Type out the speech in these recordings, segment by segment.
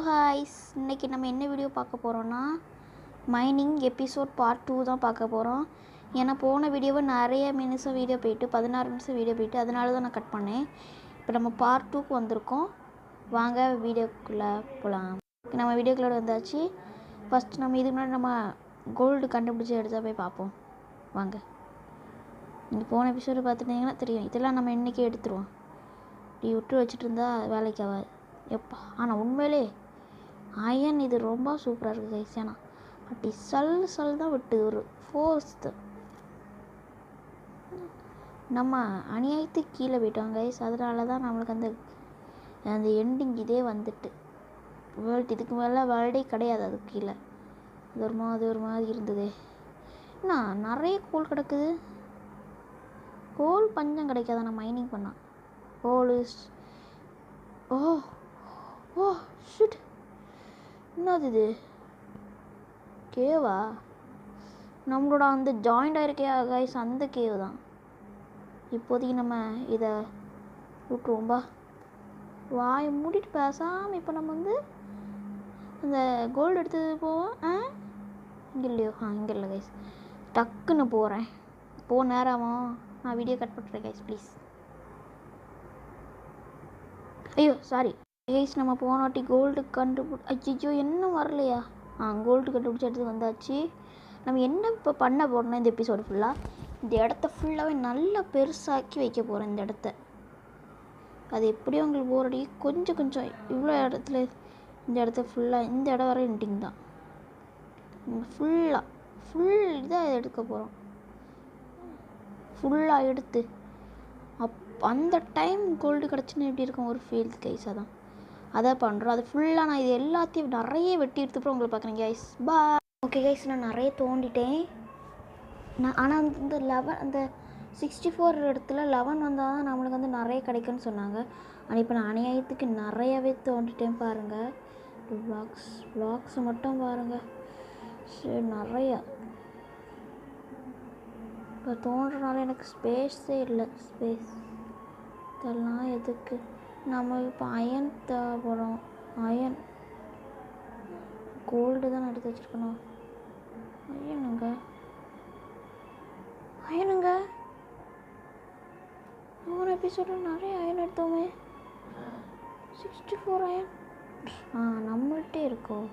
ஹாய்ஸ், இன்றைக்கி நம்ம என்ன வீடியோ பார்க்க போகிறோன்னா மைனிங் எபிசோட் பார்ட் 2 தான் பார்க்க போகிறோம். ஏன்னா போன வீடியோவை நிறைய நிமிஷம் வீடியோ போயிட்டு 16 நிமிஷம் வீடியோ போயிட்டு அதனால தான் நான் கட் பண்ணேன். இப்போ நம்ம பார்ட் 2க்கு வந்திருக்கோம். வாங்க வீடியோக்குள்ளே போகலாம். நம்ம வீடியோக்குள்ளே வந்தாச்சு. ஃபஸ்ட் நம்ம இதுக்கு முன்னாடி நம்ம கோல்டு கண்டுபிடிச்சி எடுத்தால் போய் பார்ப்போம். வாங்க. நீங்கள் போன எபிசோடு பார்த்துட்டிங்கன்னா தெரியும். இதெல்லாம் நம்ம இன்றைக்கி எடுத்துருவோம். இப்படி விட்டு வச்சுட்டு இருந்தால் வேலைக்கு ஆகாது எப்பா. ஆனால் உண்மையிலே அயன் இது ரொம்ப சூப்பராக இருக்குது கைஸ். ஏன்னா அப்படி சல் தான் விட்டு ஒரு ஃபோர்ஸ்து நம்ம அநியாயத்துக்கு கீழே போயிட்டோம் கைஸ். அதனால தான் நம்மளுக்கு அந்த எண்டிங் இதே வந்துட்டு வேர்ல்டு இதுக்கு மேலே வேர்ல்டே கிடையாது. அது கீழே அது ஒரு மாதிரி இருந்தது. என்ன நிறைய கோல் கிடக்குது. கோல் பஞ்சம் கிடைக்காத நான் மைனிங் பண்ணால் கோல் ஓ ஷிட். என்னது இது? கேவா? நம்மளோட அந்த ஜாயிண்ட் ஆகிருக்கே கைஸ், அந்த கேவ் தான். இப்போதைக்கு நம்ம இதை விட்டுருவோம்பா. வாயை மூடிட்டு பேசாமல் இப்போ நம்ம அந்த கோல்டு எடுத்தது போவோம். இங்கே இல்லையோ? இங்கே இல்லை கைஸ். டக்குன்னு போகிறேன். நேரமா நான் வீடியோ கட் பண்ணுறேன் கைஸ் ப்ளீஸ். ஐயோ சாரி கைஸ். நம்ம போனாட்டி கோல்டு ஐயோ இன்னும் வரலையா? கோல்டு கண்டுபிடிச்சி எடுத்து வந்தாச்சு. நம்ம என்ன இப்போ பண்ண போகிறோம்னா இந்த எபிசோடு ஃபுல்லாக இந்த இடத்த ஃபுல்லாகவே நல்லா பெருசாக்கி வைக்க போகிறேன். இந்த இடத்த அது எப்படியும் உங்களுக்கு போர் அடி கொஞ்சம் இவ்வளோ இடத்துல இந்த இடத்த ஃபுல்லாக இந்த இடம் வர எண்டிங் தான். ஃபுல் இதாக எடுக்க போகிறோம். ஃபுல்லாக எடுத்து அந்த டைம் கோல்டு கிடச்சுன்னு எப்படி இருக்கும் ஒரு ஃபீல் கைஸ். அதை பண்ணுறோம். அது ஃபுல்லாக நான் இது எல்லாத்தையும் நிறைய வெட்டி எடுத்துப்போம் உங்களுக்கு பார்க்குறேன் கைஸ். பா ஓகே கைஸ், நான் நிறைய தோண்டிட்டேன். ஆனால் அந்த 64 இடத்துல 11 வந்தால் தான் நம்மளுக்கு நிறைய கிடைக்குன்னு சொன்னாங்க. ஆனால் இப்போ நான் அநியாயத்துக்கு நிறையவே தோண்டிட்டேன் பாருங்கள். பிளாக்ஸ் மட்டும் பாருங்கள். சரி நிறையா இப்போ தோன்றனால எனக்கு ஸ்பேஸே இல்லை. இதெல்லாம் எதுக்கு? நம்ம இப்போ அயன் தேவைப்படும். அயன் கோல்டு தான் எடுத்து வச்சுருக்கணும். அயனுங்க ஒவ்வொரு எபிசோடில் நிறைய அயன் எடுத்தோமே. 64 அயன் நம்மள்கிட்டே இருக்கோம்.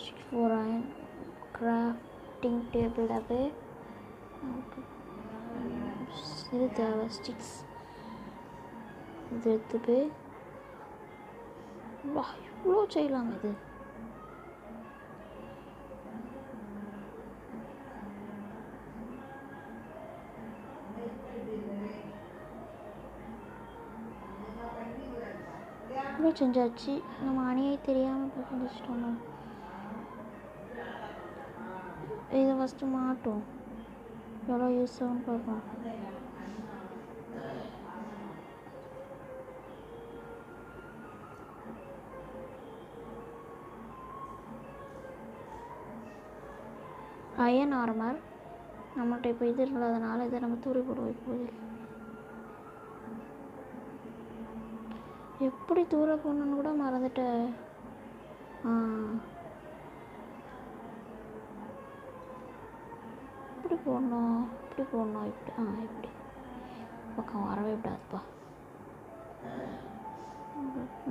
64 அயன் கிராஃப்டிங் டேபிள். அது இது தேவை ஸ்டிக்ஸ். இது எடுத்து போய் இவ்வளோ செய்யலாங்க. இது இவ்வளோ செஞ்சாச்சு. நம்ம அணியை தெரியாமல் போய் செஞ்சுட்டோம். இதை ஃபஸ்ட்டு மாட்டோம். எவ்வளோ யூஸ் ஆகும்னு பார்ப்போம். அயன் ஆர்மர் நம்மள்கிட்ட இப்போ இது இல்லாதனால இதை நம்ம தூரி போடுவோம். இப்போது எப்படி தூர போடணுன்னு கூட மறந்துட்டேன். இப்படி போடணும் இப்படி பக்கம் வரவே விடாதுப்பா.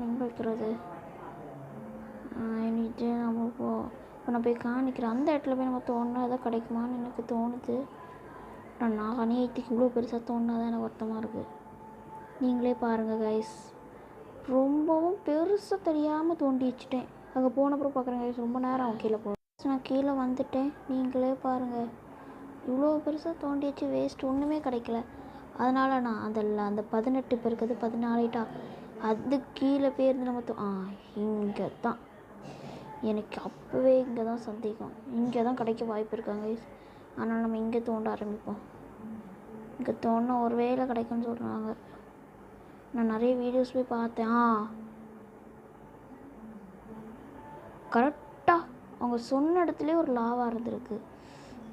எங்கே வைக்கிறது? இன்னைக்கு நம்ம இப்போ நான் போய் காணிக்கிறேன். அந்த இடத்துல போய் நம்ம தோணுனா எதாவது கிடைக்குமான்னு எனக்கு தோணுது. நான் அநியாயத்துக்கு இவ்வளோ பெருசாக தோணுனா தான் எனக்கு வருத்தமாக இருக்குது. நீங்களே பாருங்கள் கைஸ். ரொம்பவும் பெருசாக தெரியாமல் தோண்டி வச்சுட்டேன். அங்கே போனப்புறம் பார்க்குறேன் கைஸ், ரொம்ப நேரம் அவன் கீழே போகிறேன். நான் கீழே வந்துட்டேன். நீங்களே பாருங்கள், இவ்வளோ பெருசாக தோண்டி வச்சு வேஸ்ட் ஒன்றுமே கிடைக்கல. அதனால் நான் அந்த 18 இப்போ இருக்கிறது 14 அது கீழே போயிருந்து நம்ம இங்கே தான் எனக்கு அப்போவே இங்கே தான் சந்தேகம். இங்கே தான் கிடைக்க வாய்ப்பு இருக்காங்க. அதனால் நம்ம இங்கே தோண்ட ஆரம்பிப்போம். இங்கே தோண்டினா ஒரு வேளை கிடைக்கும்னு சொல்கிறாங்க. நான் நிறைய வீடியோஸ் போய் பார்த்தேன். கரெக்டாக அவங்க சொன்ன இடத்துலேயே ஒரு லாவாக இருந்திருக்கு.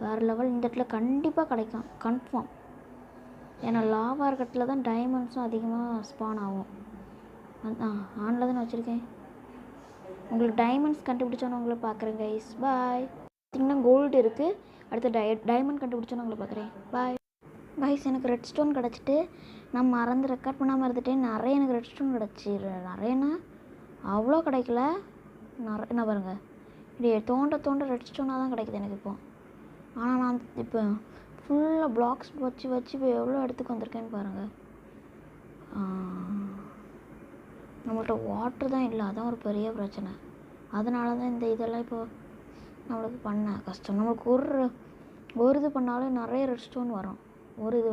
வேறு லெவல். இந்த இடத்துல கண்டிப்பாக கிடைக்கும் கன்ஃபார்ம். ஏன்னா லாவாக இருக்கிறதுல தான் டைமண்ட்ஸும் அதிகமாக ஸ்பான் ஆகும். ஆனில் தான் நான் வச்சுருக்கேன். உங்களுக்கு டைமண்ட்ஸ் கண்டுபிடிச்சோன்னு உங்களை பார்க்குறேன் கைஸ். பாய். பார்த்திங்கன்னா கோல்டு இருக்குது. அடுத்து டைமண்ட் கண்டுபிடிச்சோன்னு உங்களை பார்க்குறேன். Bye guys. எனக்கு ரெட் ஸ்டோன் கிடச்சிட்டு நான் மறந்து ரெக்கார்ட் பண்ணாமல் இருந்துட்டேன். நிறைய எனக்கு ரெட் ஸ்டோன் கிடச்சி. நிறையனா அவ்வளோ கிடைக்கல. என்ன பாருங்கள், இப்படி தோண்ட ரெட் ஸ்டோனாக தான் கிடைக்குது எனக்கு இப்போ. ஆனால் நான் இப்போ ஃபுல்லாக பிளாக்ஸ் வச்சு இப்போ எவ்வளோ இடத்துக்கு வந்திருக்கேன்னு பாருங்கள். நம்மள்ட்ட வாட்டர் தான் இல்லை, அதான் ஒரு பெரிய பிரச்சனை. அதனால தான் இந்த இதெல்லாம் இப்போ நம்மளுக்கு பண்ண கஷ்டம். நம்மளுக்கு ஒரு இது பண்ணாலே நிறைய ரெட் ஸ்டோன் வரும். ஒரு இது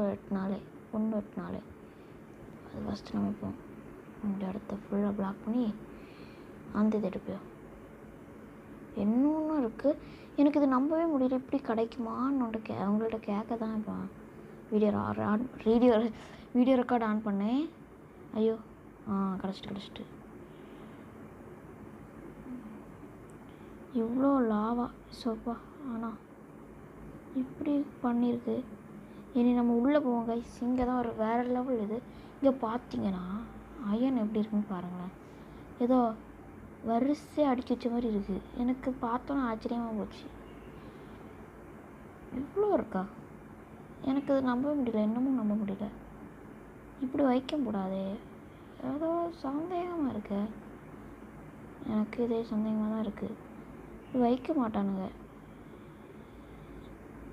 ஒன்று வெட்டினாலே அது ஃபஸ்ட்டு நம்ம இப்போ இந்த இடத்த ஃபுல்லாக பிளாக் பண்ணி அந்த இது எடுப்போம். இன்னொன்றும் இருக்குது, எனக்கு இது நம்பவே முடியல. இப்படி கிடைக்குமான்னு அவங்கள்ட்ட கேட்க தான் இப்போ வீடியோ ரெக்கார்ட் ஆன் பண்ணேன். ஐயோ கிடச்சிட்டு இவ்வளோ லாவா சோப்பா. ஆனால் இப்படி பண்ணியிருக்கு. இனி நம்ம உள்ளே போவோம் கைஸ். இங்கே தான் ஒரு வேறு லெவல் இது. இங்கே பார்த்தீங்கன்னா அயன் எப்படி இருக்குன்னு பாருங்களேன். ஏதோ வரிசையாக அடிக்க வச்ச மாதிரி இருக்குது. எனக்கு பார்த்தோன்னே ஆச்சரியமாக போச்சு. இவ்வளோ இருக்கா? எனக்கு அது நம்ப முடியல, இன்னமும் நம்ப முடியல. இப்படி வைக்க கூடாதே, ஏதோ சந்தேகமாக இருக்கு. எனக்கு இதே சந்தேகமாக தான் இருக்குது. இப்படி வைக்க மாட்டானுங்க.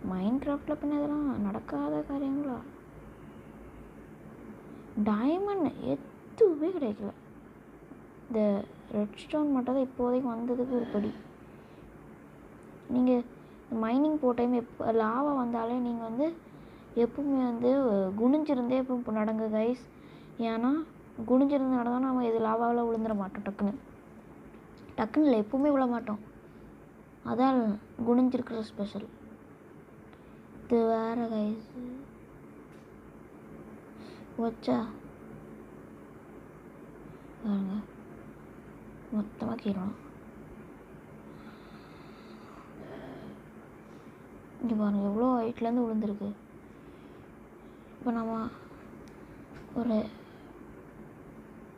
மைண்ட் கிராஃப்டில் பின்ன இதெல்லாம் நடக்காத காரியங்களா? டைமண்ட் எதுவுமே கிடைக்கல. இந்த ரெட் ஸ்டோன் மட்டும் தான் இப்போதைக்கு வந்ததுக்கு ஒரு படி. நீங்கள் மைனிங் போட்ட டைம் லாவா வந்தாலே நீங்கள் எப்பவுமே குனிஞ்சிருந்தே எப்போ நடங்க கைஸ். ஏன்னா குனிஞ்சிருந்து நடந்தால் நம்ம இது லாவாவில் விழுந்துட மாட்டோம். டக்குன்னு இல்லை, எப்பவுமே விழ மாட்டோம். அதான் குனிஞ்சிருக்கிற ஸ்பெஷல். இது வேறு கைஸ் வச்சா பாருங்க, மொத்தமாக கீழணும். இங்கே பாருங்கள் எவ்வளோ ஹைட்லேருந்து விழுந்துருக்கு. இப்போ நம்ம ஒரு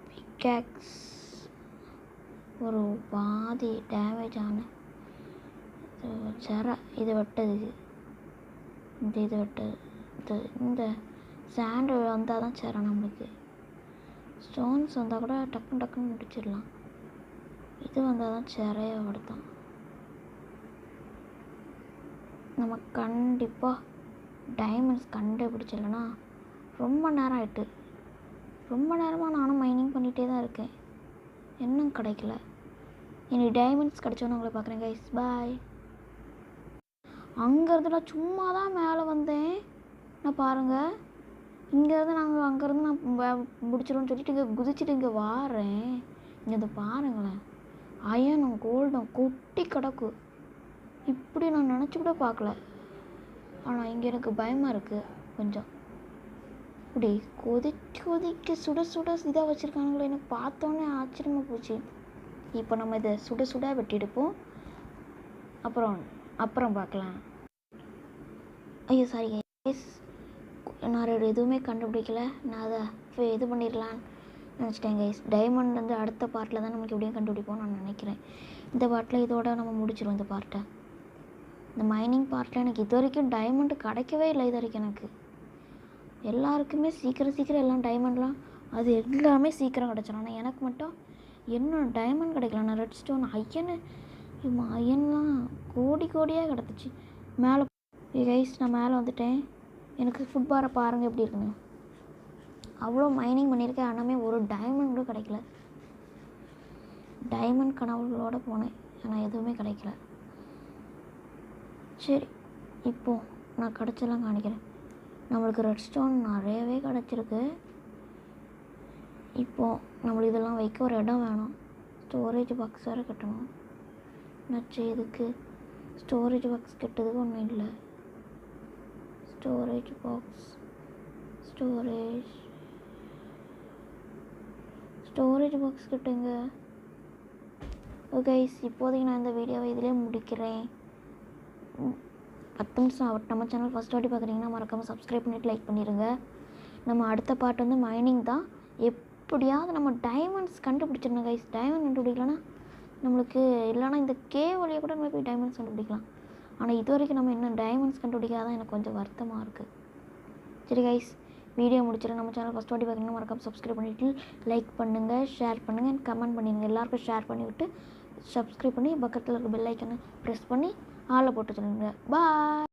பிக்காக்ஸ் ஒரு பாதி டேமேஜ் ஆன சரை இதை வெட்டதுக்கு இது வெட்டது. இந்த சாண்டு வந்தால் தான் சரை நம்மளுக்கு. ஸ்டோன்ஸ் வந்தால் கூட டக்குன்னு முடிச்சிடலாம். இது வந்தால் தான் சரையை படுத்தான். நம்ம கண்டிப்பாக டைமண்ட்ஸ் கண்டுபிடிச்சிடலன்னா ரொம்ப நேரம் ஆகிட்டு. ரொம்ப நேரமாக நானும் மைனிங் பண்ணிகிட்டே தான் இருக்கேன், இன்னும் கிடைக்கல. இனி டைமண்ட்ஸ் கிடச்சோன்னு உங்களை பார்க்குறேன் கைஸ். பாய். அங்கேருந்து நான் சும்மா தான் மேலே வந்தேன். நான் பாருங்கள், இங்கேருந்து அங்கேருந்து நான் முடிச்சிடும்னு சொல்லிட்டு இங்கே குதிச்சுட்டு இங்கே வாரேன். இங்கே அதை பாருங்களேன், அயனும் கோல்டும் கொட்டி கிடக்கு. இப்படி நான் நினச்சி கூட பார்க்கல. ஆனால் இங்கே எனக்கு பயமாக இருக்குது கொஞ்சம். இப்படி கொதிக்க சுட இதாக வச்சுருக்காங்களே, எனக்கு பார்த்தோன்னே ஆச்சரியமாக போச்சு. இப்போ நம்ம இதை சுட வெட்டி எடுப்போம். அப்புறம் பார்க்கலாம். ஐயோ சாரி கைஸ், நான் எதுவுமே கண்டுபிடிக்கல. நான் அதை இது பண்ணிடலான்னு நினச்சிட்டேன் கைஸ். டைமண்ட் அடுத்த பார்ட்டில் தான் நமக்கு எப்படியும் கண்டுபிடிப்போம்னு நான் நினைக்கிறேன். இந்த பார்ட்டில் இதோட நம்ம முடிச்சிடுவோம் இந்த பார்ட்டை. இந்த மைனிங் பார்ட்டில் எனக்கு இது வரைக்கும் டைமண்ட் கிடைக்கவே இல்லை. இது வரைக்கும் எனக்கு எல்லாருக்குமே சீக்கிரம் எல்லாம் டைமண்ட்லாம் அது எல்லாமே சீக்கிரம் கிடச்சிடும். ஆனால் எனக்கு மட்டும் என்ன டைமண்ட் கிடைக்கல. நான் ரெட் ஸ்டோன் அயன்லாம் கோடியாக கிடச்சிச்சு மேலே. கைஸ் நான் மேலே வந்துட்டேன். எனக்கு ஃபுட்பாரை பாருங்கள் எப்படி இருக்குங்க. அவ்வளோ மைனிங் பண்ணியிருக்கேன், ஆனாமே ஒரு டைமண்ட் கூட கிடைக்கல. டைமண்ட் கனவுகளோடு போனேன், ஆனால் எதுவுமே கிடைக்கல. சரி, இப்போது நான் கிடச்செல்லாம் காணிக்கிறேன். நம்மளுக்கு ரெட் ஸ்டோன் நிறையவே கிடச்சிருக்கு. இப்போது நம்மளுக்கு இதெல்லாம் வைக்க ஒரு இடம் வேணும். ஸ்டோரேஜ் பாக்ஸ் வேறு கட்டணும். நச்சு இதுக்கு ஸ்டோரேஜ் பாக்ஸ் கட்டுறதுக்கு ஒன்றும் இல்லை. ஸ்டோரேஜ் பாக்ஸ் கட்டுங்க. ஓகே, இப்போதைக்கு நான் இந்த வீடியோவை இதிலே முடிக்கிறேன். 10 நிமிஷம் ஆகட்டும். நம்ம சேனல் ஃபஸ்ட் வாட்டி பார்க்குறீங்கன்னா மறக்காமல் சப்ஸ்கிரைப் பண்ணிவிட்டு லைக் பண்ணிடுங்க. நம்ம அடுத்த பார்ட் மைனிங் தான். எப்படியாவது நம்ம டைமண்ட்ஸ் கண்டுபிடிச்சிடணும் கைஸ். டைமண்ட் கண்டுபிடிக்கலன்னா நம்மளுக்கு இல்லைனா இந்த கேவ் வழியாக கூட நம்ம போய் டைமண்ட்ஸ் கண்டுபிடிக்கலாம். ஆனால் இது வரைக்கும் நம்ம இன்னும் டைமண்ட்ஸ் கண்டுபிடிக்காதான் எனக்கு கொஞ்சம் வருத்தமாக இருக்குது. சரி கைஸ், வீடியோ முடிச்சிடும். நம்ம சேனல் ஃபஸ்ட் வாட்டி பார்க்கணும் மறக்காம சப்ஸ்கிரைப் பண்ணிவிட்டு லைக் பண்ணுங்கள், ஷேர் பண்ணுங்கள், கமெண்ட் பண்ணிடுங்க. எல்லாருக்கும் ஷேர் பண்ணிவிட்டு சப்ஸ்கிரைப் பண்ணி பக்கத்தில் இருக்க பெல் ஐக்கனை ப்ரெஸ் பண்ணி ஆளை போட்டு சொல்லுங்கள். பாய்.